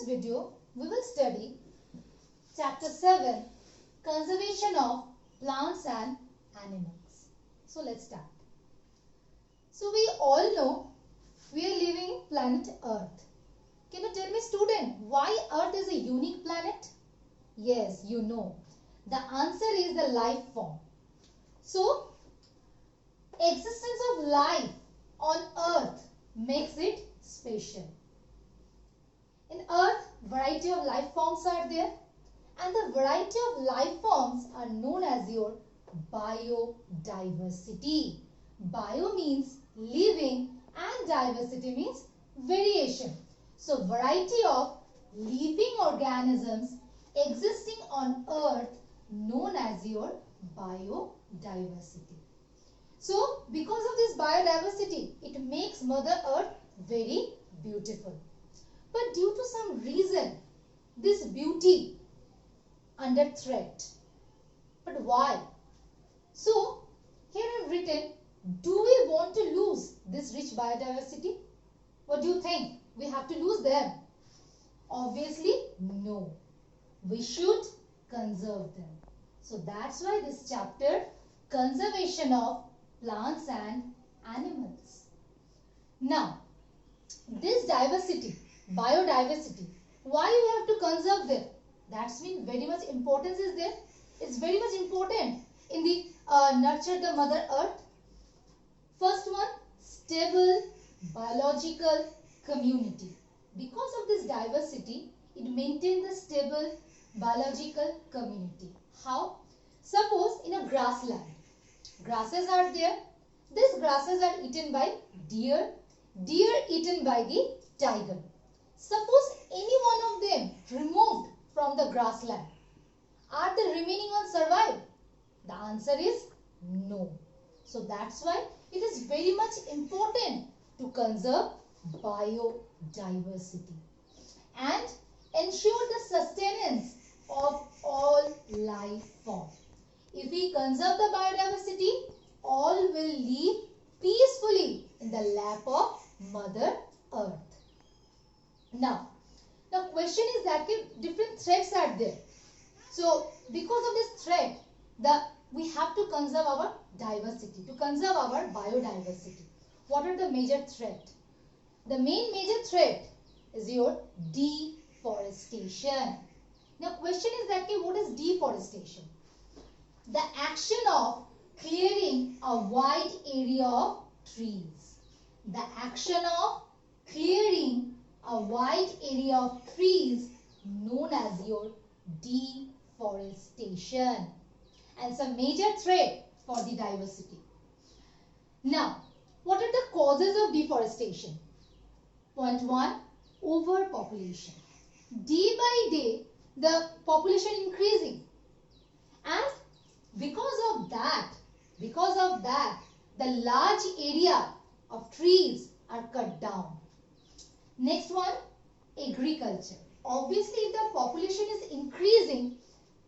this video, we will study Chapter 7, Conservation of Plants and Animals. So let's start. So we all know we are living planet Earth. Can you tell me, student, why Earth is a unique planet? Yes, you know. The answer is the life form. So, existence of life on Earth makes it special. In Earth, variety of life forms are there, and the variety of life forms are known as your biodiversity. Bio means living and diversity means variation. So, variety of living organisms existing on Earth known as your biodiversity. So, because of this biodiversity, it makes Mother Earth very beautiful. But due to some reason, this beauty under threat. But why? So, here I have written, do we want to lose this rich biodiversity? What do you think? We have to lose them? Obviously, no. We should conserve them. So, that's why this chapter, Conservation of Plants and Animals. Now, this diversity, biodiversity, why we have to conserve them? That's mean very much importance is there. It's very much important in the nurture the Mother Earth. First one, stable biological community. Because of this diversity, it maintains the stable biological community. How? Suppose in a grassland, grasses are there. These grasses are eaten by deer, deer eaten by the tiger. Suppose any one of them removed from the grassland, are the remaining ones survive? The answer is no. So that's why it is very much important to conserve biodiversity and ensure the sustenance of all life forms. If we conserve the biodiversity, all will live peacefully in the lap of Mother Earth. Now, the question is that different threats are there. So, because of this threat, we have to conserve our diversity, to conserve our biodiversity. What are the major threats? The main major threat is your deforestation. Now, question is that what is deforestation? The action of clearing a wide area of trees. The action of clearing a wide area of trees known as your deforestation, and some major threat for the diversity. Now, what are the causes of deforestation? Point 1, overpopulation. Day by day, the population increasing, and because of that, the large area of trees are cut down. Next one, agriculture. Obviously, if the population is increasing,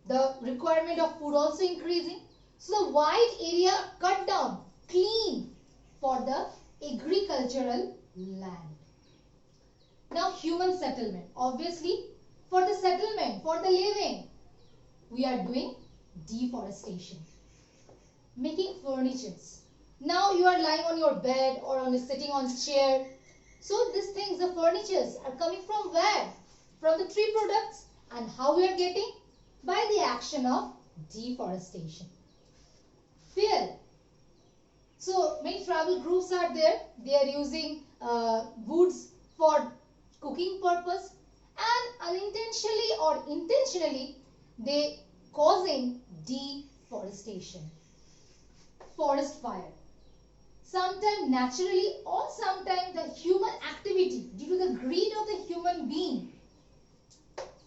the requirement of food also increasing. So, the wide area cut down, clean for the agricultural land. Now, human settlement. Obviously, for the settlement, for the living, we are doing deforestation. Making furnitures. Now, you are lying on your bed or sitting on chair. So, these things, the furnitures are coming from where? From the tree products. And how we are getting? By the action of deforestation. Fuel. So, many tribal groups are there. They are using woods for cooking purpose, and unintentionally or intentionally they causing deforestation. Forest fire. Sometimes naturally or sometimes the human activity, due to the greed of the human being,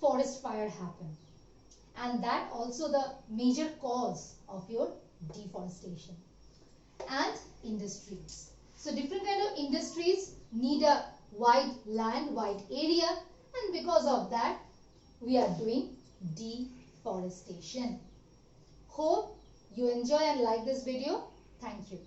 forest fire happen. And that also the major cause of your deforestation. And industries. So different kind of industries need a wide land, wide area, and because of that we are doing deforestation. Hope you enjoy and like this video. Thank you.